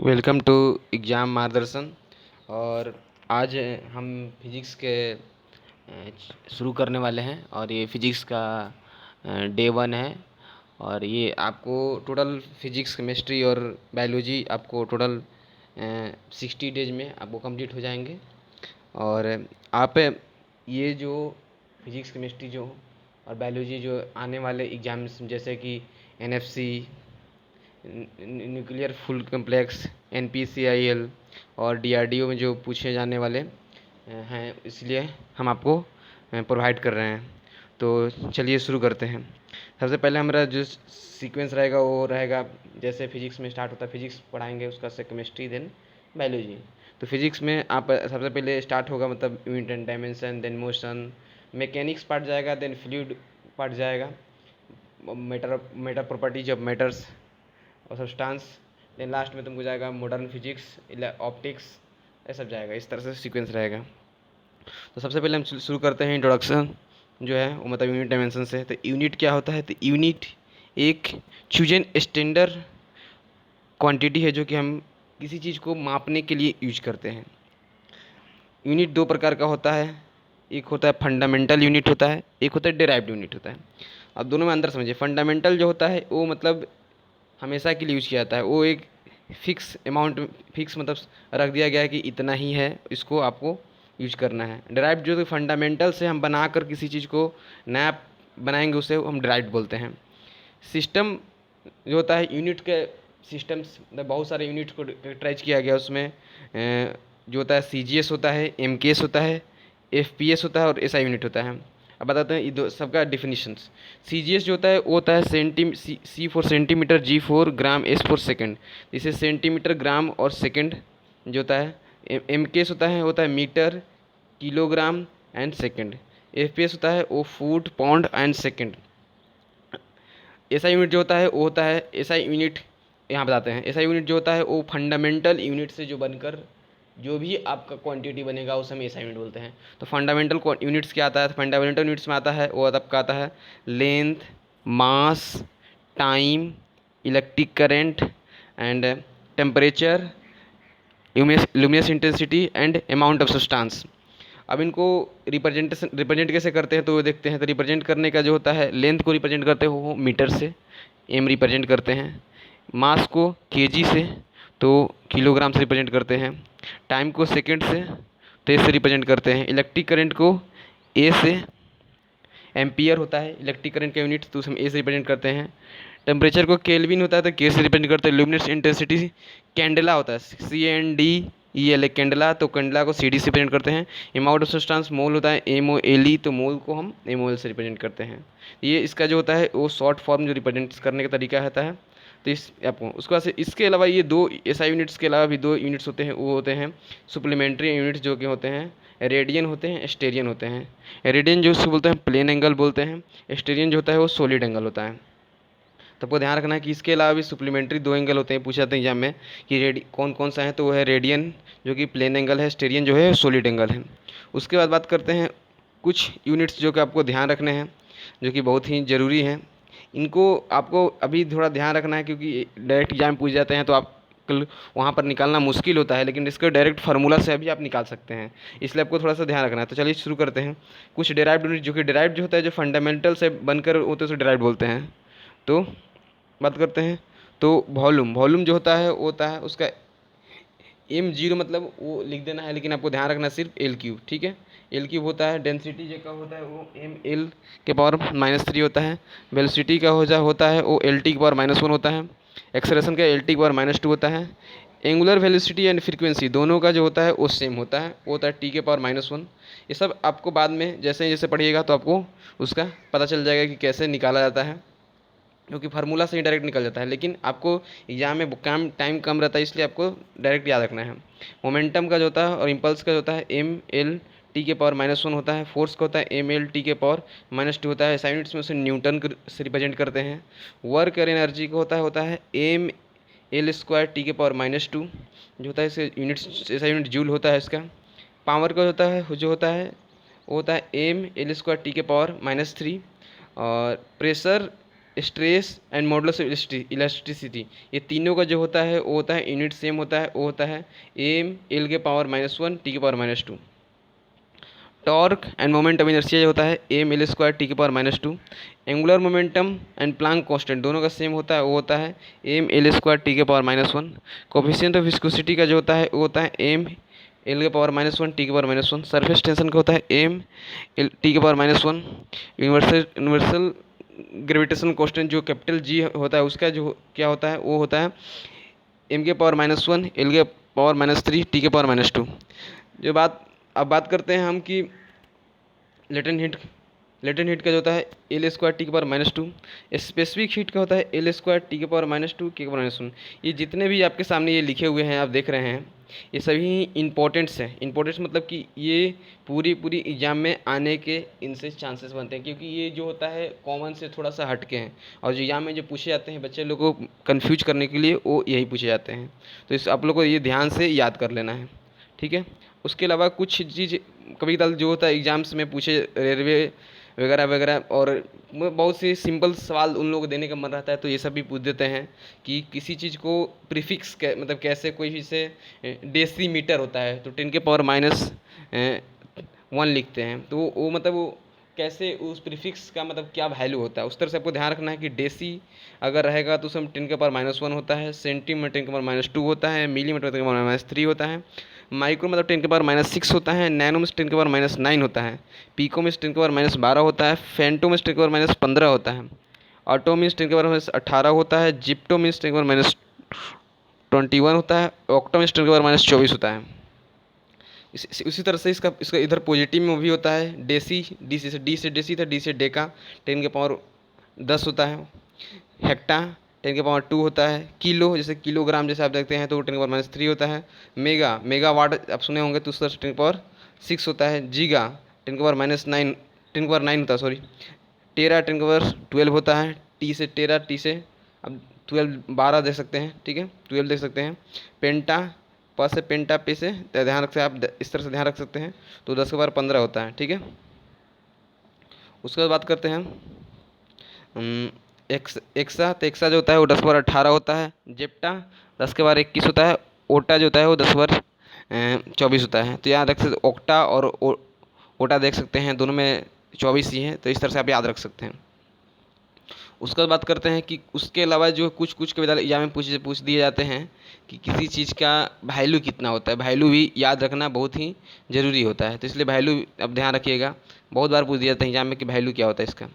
Welcome to exam मार्गदर्शन। और आज हम फिज़िक्स के शुरू करने वाले हैं और ये फिज़िक्स का डे 1 है। और ये आपको टोटल फिज़िक्स केमिस्ट्री और बायोलॉजी आपको टोटल 60 डेज में आपको कंप्लीट हो जाएंगे। और आप ये जो फिज़िक्स केमिस्ट्री जो और बायोलॉजी जो आने वाले एग्ज़ाम्स जैसे कि NFC, nuclear full complex, NPCIL और डीआरडीओ में जो पूछे जाने वाले हैं, इसलिए हम आपको प्रोवाइड कर रहे हैं। तो चलिए शुरू करते हैं। सबसे पहले हमारा जो सीक्वेंस रहेगा वो रहेगा, जैसे फिजिक्स में स्टार्ट होता है, फिजिक्स पढ़ाएंगे, उसका से केमिस्ट्री, देन बायोलॉजी। तो फिजिक्स में आप सबसे पहले स्टार्ट होगा मतलब unit and dimension, then motion, mechanics part जाएगा, देन फ्लूइड पार्ट जाएगा, मैटर प्रॉपर्टीज ऑफ मैटर्स और सब्सटेंस, देन लास्ट में तुमको जाएगा मॉडर्न फिजिक्स, ऑप्टिक्स, ये सब जाएगा। इस तरह से सीक्वेंस रहेगा। तो सबसे पहले हम शुरू करते हैं इंट्रोडक्शन जो है वो मतलब यूनिट डायमेंशन से। तो यूनिट क्या होता है? तो यूनिट एक चूजन स्टैंडर्ड क्वांटिटी है जो कि हम किसी चीज़ को मापने के लिए यूज करते हैं। यूनिट दो प्रकार का होता है, एक होता है फंडामेंटल यूनिट होता है, एक होता है डेराइव्ड यूनिट होता है। अब दोनों में अंतर समझिए। फंडामेंटल जो होता है वो मतलब हमेशा के लिए यूज किया जाता है, वो एक फिक्स अमाउंट, फिक्स मतलब रख दिया गया है कि इतना ही है, इसको आपको यूज करना है। डेराइव्ड जो फंडामेंटल से हम बनाकर किसी चीज़ को नया बनाएंगे उसे हम डेराइव्ड बोलते हैं। सिस्टम जो होता है यूनिट के सिस्टम्स, मतलब बहुत सारे यूनिट को कैरेक्टराइज किया गया उसमें जो होता है सीजीएस होता है, एमकेएस होता है, एफपीएस होता है और एसआई यूनिट होता है। अब बताते हैं ये दो सबका डिफिनीशंस। सीजीएस जो होता है वो होता है C for centimetre, G for gram, S for second. जैसे सेंटीमीटर, ग्राम और सेकंड जो होता है। एमकेएस होता है metre, kilogram and second. FPS होता है वो foot, pound and second. SI unit जो होता है वो होता है, एसआई यूनिट यहाँ बताते हैं। एसआई यूनिट जो होता है वो फंडामेंटल यूनिट से जो बनकर जो भी आपका क्वांटिटी बनेगा उसे हम एसआई यूनिट बोलते हैं। तो फंडामेंटल यूनिट्स क्या आता है? फंडामेंटल यूनिट्स में आता है वो आपका आता है length, mass, time, electric current and temperature, luminous intensity and amount of substance. अब इनको रिप्रेजेंट कैसे करते हैं तो वो देखते हैं। तो रिप्रेजेंट करने का जो होता है, लेंथ को रिप्रेजेंट करते हो वो मीटर से, एम रिप्रेजेंट करते हैं। मास को केजी से, तो किलोग्राम से रिप्रेजेंट करते हैं। टाइम को सेकंड से, तो ए से रिप्रेजेंट करते हैं। इलेक्ट्रिक करंट को ए से, एम्पियर होता है इलेक्ट्रिक करंट का यूनिट, तो उसे हम ए से रिप्रेजेंट करते हैं। टेम्परेचर को केल्विन होता है तो के से रिप्रेजेंट करते हैं। ल्यूमिनस इंटेंसिटी कैंडेला होता है, CNDELA कैंडेला, तो कैंडेला को CD से रिप्रेजेंट करते हैं। अमाउंट ऑफ सब्सटेंस मोल होता है MOLE, तो मोल को हम MOL से रिप्रेजेंट करते हैं। ये इसका जो होता है वो शॉर्ट फॉर्म जो रिप्रेजेंट करने का तरीका होता है। तो इस आपको उसके बाद से इसके अलावा ये दो एसआई यूनिट्स के अलावा भी दो यूनिट्स होते हैं, वो होते हैं सुप्लीमेंट्री यूनिट्स जो कि होते हैं रेडियन होते हैं, स्टेरियन होते हैं। रेडियन जो उसको बोलते हैं प्लेन एंगल बोलते हैं, स्टेरियन जो होता है वो सॉलिड एंगल होता है। तो आपको ध्यान रखना है कि इसके अलावा भी सुप्लीमेंट्री दो एंगल होते हैं, पूछे जाते हैं एग्जाम में कि कौन कौन सा है, तो वो है रेडियन जो कि प्लेन एंगल है, स्टेरियन जो है सॉलिड एंगल है। उसके बाद बात करते हैं कुछ यूनिट्स जो कि आपको ध्यान रखने हैं, जो कि बहुत ही ज़रूरी हैं। इनको आपको अभी थोड़ा ध्यान रखना है क्योंकि डायरेक्ट एग्जाम पूछ जाते हैं तो आप वहाँ पर निकालना मुश्किल होता है, लेकिन इसको डायरेक्ट फार्मूला से अभी आप निकाल सकते हैं, इसलिए आपको थोड़ा सा ध्यान रखना है। तो चलिए शुरू करते हैं। कुछ डेराइव्ड यूनिट जो कि डेराइव्ड जो होता है, जो फंडामेंटल से बनकर होते हैं उसे डेराइव्ड बोलते हैं। तो बात करते हैं। तो वॉल्यूम, वॉल्यूम जो होता है वो होता है उसका M0, मतलब वो लिख देना है, लेकिन आपको ध्यान रखना सिर्फ L3, ठीक है। L3 होता है। डेंसिटी जो का होता है वो ML के पावर -3 होता है। वेलोसिटी का होता है वो LT के पावर -1 होता है। एक्सेलरेशन का LT के पावर -2 होता है। एंगुलर वेलोसिटी एंड फ्रीक्वेंसी दोनों का जो होता है वो सेम होता है, वो होता है T के पावर -1। ये सब आपको बाद में जैसे जैसे पढ़िएगा तो आपको उसका पता चल जाएगा कि कैसे निकाला जाता है, क्योंकि फार्मूला से ही डायरेक्ट निकल जाता है, लेकिन आपको एग्जाम में टाइम कम रहता है, इसलिए आपको डायरेक्ट याद रखना है। मोमेंटम का जो होता है और इम्पल्स का जो होता है ML T के पावर -1 होता है। फोर्स का होता है ML T के पावर -2 होता है। SI यूनिट्स में उसे न्यूटन से रिप्रेजेंट करते हैं। वर्क और एनर्जी का होता है ML² T के पावर -2 जो होता है, इसे यूनिट्स SI यूनिट जूल होता है इसका। पावर का जो होता है वो होता है ML² T के पावर -3। और pressure stress and modulus elasticity, ये तीनों का जो होता है वो होता है यूनिट सेम होता है, वो होता है एम एल के पावर -1 टी के power -2। Torque end moment of inertia जो होता है एम एल स्क्वायर टी के power -2। Angular momentum and Planck constant दोनों का सेम होता है, वो होता है एम एल स्क्वायर टी के पावर -1। कोफिशिएंट ऑफ विस्कोसिटी का जो होता है वो होता है एम एल के पावर -1 टी के पावर -1। सरफेस टेंशन का होता है एम एल टी के पावर -1। यूनिवर्सल ग्रेविटेशन कांस्टेंट जो कैपिटल जी होता है उसका जो क्या होता है वो होता है एम के पावर -1 एल के पावर -3 टी के पावर -2। जो बात करते हैं हम कि लेटेंट हीट का जो होता है एल स्क्वायर टी के पावर -2। स्पेसिफिक हीट का होता है एल स्क्वायर टी के पावर -2 के पावर -1। ये जितने भी आपके सामने ये लिखे हुए हैं आप देख रहे हैं ये सभी इंपॉर्टेंट्स हैं। इंपॉर्टेंट्स मतलब कि ये पूरी एग्जाम में आने के इनसे चांसेस बनते हैं, क्योंकि ये जो होता है कॉमन से थोड़ा सा हटके हैं और जो एग्जाम में जो पूछे जाते हैं बच्चे लोग को कन्फ्यूज करने के लिए वो यही पूछे जाते हैं। तो इस आप लोग को ये ध्यान से याद कर लेना है, ठीक है। उसके अलावा कुछ चीज़ कभी कदार जो होता है एग्जाम्स में पूछे रेलवे वगैरह वगैरह, और बहुत से सिंपल सवाल उन लोगों को देने का मन रहता है तो ये सब भी पूछ देते हैं कि किसी चीज़ को प्रीफिक्स मतलब कैसे कोई भी से डेसीमीटर होता है तो 10 के पावर -1 लिखते हैं, तो वो मतलब वो कैसे उस प्रीफिक्स का मतलब क्या वैल्यू होता है उस तरह से आपको ध्यान रखना है कि डेसी अगर रहेगा तो उसमें 10 के पावर -1 होता है, सेंटीमीटर 10 के पावर -2 होता है, मिलीमीटर 10 के पावर -3 होता है, माइक्रो मतलब 10 के पावर -6 होता है, नैनो में 10 के पावर -9 होता है, पीको में 10 के पावर -12 होता है, फेंटो में 10 के पावर -15 होता है, ऑटो में 10 के पावर -18 होता है, जिप्टो में 10 के पावर -21 होता है, ऑक्टो में 10 के पावर -24 होता है। उसी तरह से इसका इधर पॉजिटिव में भी होता है डेसी, डी से डेसी था, डी से डेका 10 के पावर 10 होता है, हेक्टा 10 के पावर 2 होता है, किलो जैसे किलोग्राम जैसे आप देखते हैं तो 10 के पावर -3 होता है, मेगावाट आप सुने होंगे तो उसका 10 के पावर 6 होता है, जीगा 10 के पावर -9 10 के पावर 9 होता है, सॉरी, टेरा 10 के पावर 12 होता है, टी से टेरा, टी से अब 12 देख सकते हैं, ठीक है, 12 देख सकते हैं, पेंटा से पेंटा पे से ध्यान रख सकते हैं आप, इस तरह से ध्यान रख सकते हैं तो 10 के पावर 15 होता है, ठीक है। उसके बाद बात करते हैं एक्सा, तो एक्सा जो होता है वो 10 के पावर 18 होता है, जेप्टा 10 के पावर 21 होता है, ओटा जो होता है वो 10 के पावर 24 होता है। तो यहाँ देख सकते ओक्टा और ओटा देख सकते हैं दोनों में 24 ही हैं, तो इस तरह से आप याद रख सकते हैं। उसके बाद बात करते हैं कि उसके अलावा जो कुछ के विद्यालय एग्जाम में पूछ दिए जाते हैं कि किसी चीज़ का वैल्यू कितना होता है, वैल्यू भी याद रखना बहुत ही ज़रूरी होता है, तो इसलिए वैल्यू अब ध्यान रखिएगा, बहुत बार पूछ दिया जाता है एग्जाम में कि वैल्यू क्या होता है इसका।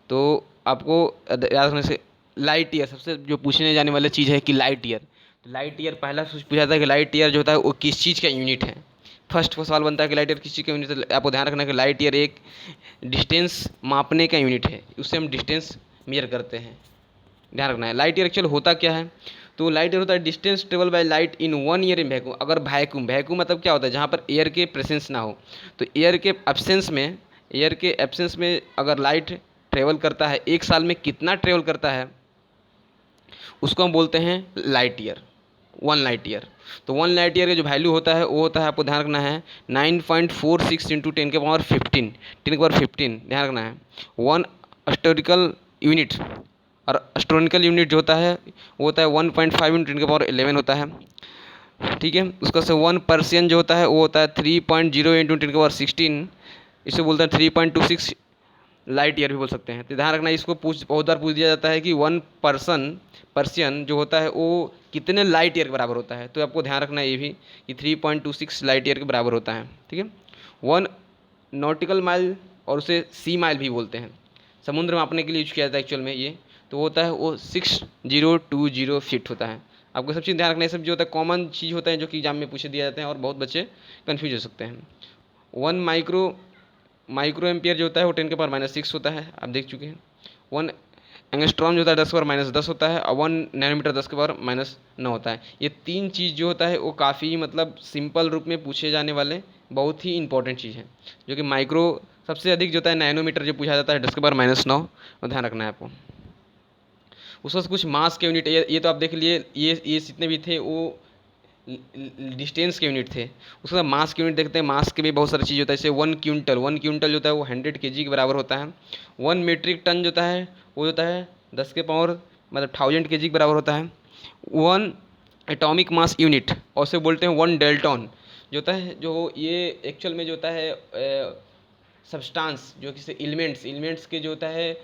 तो आपको याद रखने से लाइट ईयर सबसे जो पूछने जाने वाली चीज़ है कि लाइट ईयर, तो लाइट ईयर पहला पूछा जाता है कि लाइट ईयर जो होता है वो किस चीज़ का यूनिट है। फर्स्ट सवाल बनता है कि लाइट ईयर किस चीज़ का यूनिट है, आपको ध्यान रखना है कि लाइट ईयर एक डिस्टेंस मापने का यूनिट है, उससे हम डिस्टेंस मेजर करते हैं, ध्यान रखना है। लाइट ईयर एक्चुअल होता क्या है, तो लाइट ईयर होता है distance travel by light in 1 year in vacuum. अगर वैक्यूम मतलब क्या होता है, जहाँ पर एयर के प्रेजेंस ना हो, तो एयर के एब्सेंस में अगर लाइट ट्रेवल करता है 1 साल में कितना ट्रेवल करता है उसको हम बोलते हैं लाइट ईयर, 1 लाइट ईयर। तो 1 लाइट ईयर का जो वैल्यू होता है वो होता है, आपको ध्यान रखना है 9.46 इंटू 10 के पावर 15 ध्यान रखना है। 1 एस्ट्रोनॉमिकल यूनिट, और एस्ट्रोनॉमिकल यूनिट जो होता है वो होता है 1.5 इंटू 10 के पावर 11 होता है, ठीक है। उसका से 1 पर्सियन जो होता है वो होता है 3.0 इंटू 10 के पावर 16, इसे बोलते हैं 3.26 लाइट ईयर भी बोल सकते हैं। तो ध्यान रखना, इसको बहुत बार पूछ दिया जाता है कि 1 पर्सियन जो होता है वो कितने लाइट ईयर के बराबर होता है, तो आपको ध्यान रखना है ये भी कि 3.26 लाइट ईयर के बराबर होता है, ठीक है। 1 नॉटिकल माइल, और उसे सी माइल भी बोलते हैं, समुद्र मापने के लिए यूज किया जाता है एक्चुअल में ये, तो होता है वो 6020 फीट होता है। आपको सब चीज़ ध्यान रखना है, सब जो होता है कॉमन चीज़ होता है जो कि एग्जाम में पूछे दिए जाते हैं और बहुत बच्चे कन्फ्यूज हो सकते हैं। 1 माइक्रो एम्पियर जो होता है वो 10 के पावर -6 होता है, आप देख चुके हैं। 1 एंगस्ट्रॉम जो होता है 10 के पावर -10 होता है, और 1 नैनोमीटर 10 के पावर -9 होता है। ये 3 चीज़ जो होता है वो काफ़ी मतलब सिंपल रूप में पूछे जाने वाले बहुत ही इंपॉर्टेंट चीज़ है, जो कि माइक्रो सबसे अधिक जो होता है नैनोमीटर जो पूछा जाता है 10 के पावर -9, और ध्यान रखना है आपको। उसमें से कुछ मास के यूनिट ये तो आप देख लिए, ये जितने भी थे वो डिस्टेंस के यूनिट थे। उसके बाद मास के यूनिट देखते हैं, मास के भी बहुत सारी चीज़ होता है, जैसे 1 क्विंटल जो होता है वो 100 kg के बराबर होता है। 1 मीट्रिक टन जो होता है वो होता है 10 के पावर मतलब 1000 केजी के बराबर होता है। 1 एटॉमिक मास यूनिट, और उसे बोलते हैं 1 डेल्टॉन, जो होता है, जो ये एक्चुअल में जो होता है सब्सटेंस, जो कि एलिमेंट्स के जो होता है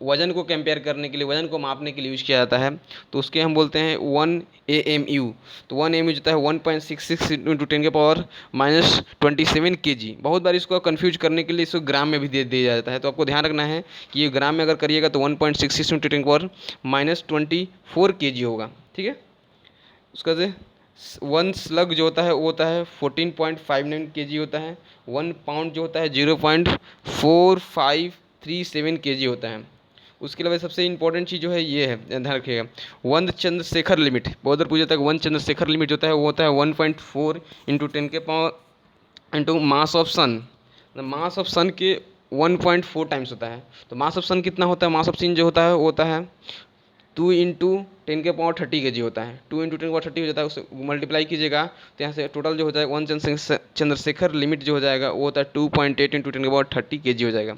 वज़न को कंपेयर करने के लिए, वज़न को मापने के लिए यूज़ किया जाता है, तो उसके हम बोलते हैं 1 AMU। तो 1 AMU जो होता है 1.66 इंटू 10 के पावर -27 kg। बहुत बार इसको कन्फ्यूज करने के लिए इसको ग्राम में भी दे दिया जाता है, तो आपको ध्यान रखना है कि ये ग्राम में अगर करिएगा तो 1.66 इंटू 10 के पावर -24 kg होगा, ठीक है। उसका से 1 स्लग जो होता है वो होता है 14.59 kg होता है। 1 पाउंड जो होता है 0.4537 kg होता है। उसके अलावा सबसे इंपॉर्टेंट चीज़ जो है ये है, ध्यान रखिएगा, वन चंद्रशेखर लिमिट, बहुत बार पूछा जाता है। वन चंद्रशेखर लिमिट होता है वो होता है 1.4 इंटू 10 के power into mass of sun. Mass of sun के 1.4 टाइम्स होता है। तो मास ऑफ सन कितना होता है, मास ऑफ सन जो होता है वो होता है 2 इंटू 10 के पावर 30 kg होता है। 2 इंटू 10 के पावर 30 हो जाता है, उससे मल्टीप्लाई कीजिएगा तो यहाँ से टोटल जो हो जाएगा वन चंद्रशेखर लिमिट जो हो जाएगा वो होता है 2.8 इंटू 10 के पावर 30 kg हो जाएगा।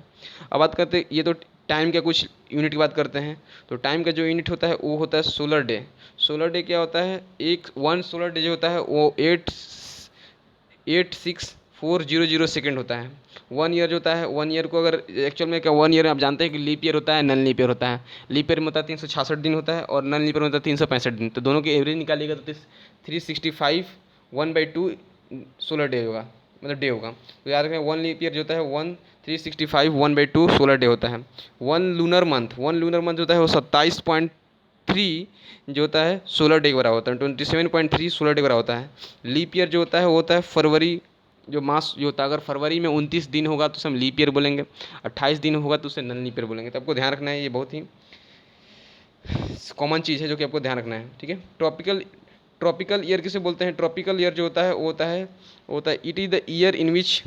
अब बात करते हैं, ये तो टाइम का कुछ यूनिट की बात करते हैं। तो टाइम का जो यूनिट होता है वो होता है सोलर डे। सोलर डे क्या होता है, एक 1 सोलर डे जो होता है वो 86400 सेकेंड होता है। 1 ईयर जो होता है, 1 ईयर को अगर एक्चुअल में क्या, 1 ईयर आप जानते हैं कि लीप ईयर होता है, नन लीप ईयर होता है। लीप ईयर में होता है 366 दिन होता है, और नन लीप ईयर में होता है 365 दिन। तो दोनों के एवरेज निकालिएगा तो 365 1/2 सोलर डे होगा, मतलब डे होगा। तो याद रखें 1 लीप ईयर जो होता है 365 1/2 सोलर डे होता है। 1 लूनर मंथ जो होता है वो 27.3 जो होता है सोलर डे के बराबर होता है। 27.3 सोलर डे के बराबर होता है। लीप ईयर जो होता है वो होता है फरवरी, जो मास जो होता है, अगर फरवरी में 29 दिन होगा तो उसे हम लीप ईयर बोलेंगे, 28 दिन होगा तो उसे नन लीप ईयर बोलेंगे। तो आपको ध्यान रखना है, ये बहुत ही कॉमन चीज़ है जो कि आपको ध्यान रखना है, ठीक है। ट्रॉपिकल ईयर किसे बोलते हैं, ट्रॉपिकल ईयर जो होता है वो होता है it is the year in which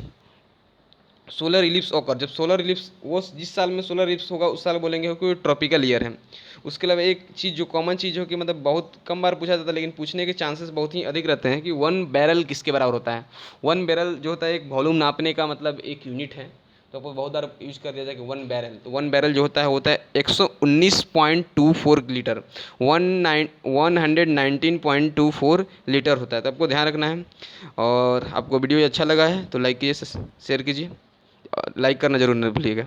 solar ellipse ओकर। जब सोलर इलिप्स, वो जिस साल में सोलर इलिप्स होगा उस साल बोलेंगे कि ट्रॉपिकल ईयर है। उसके अलावा एक चीज़ जो कॉमन चीज़ हो कि मतलब बहुत कम बार पूछा जाता है लेकिन पूछने के चांसेस बहुत ही अधिक रहते हैं कि 1 बैरल किसके बराबर होता है। 1 बैरल जो होता है एक वॉल्यूम नापने का मतलब एक यूनिट है। तो आपको बहुत बार यूज कर दिया जाए कि 1 बैरल, तो 1 बैरल जो होता है 119.24 लीटर, 119.24 लीटर होता है। तो आपको ध्यान रखना है। और आपको वीडियो अच्छा लगा है तो लाइक कीजिए, शेयर कीजिए, लाइक करना जरूर न भूलिएगा।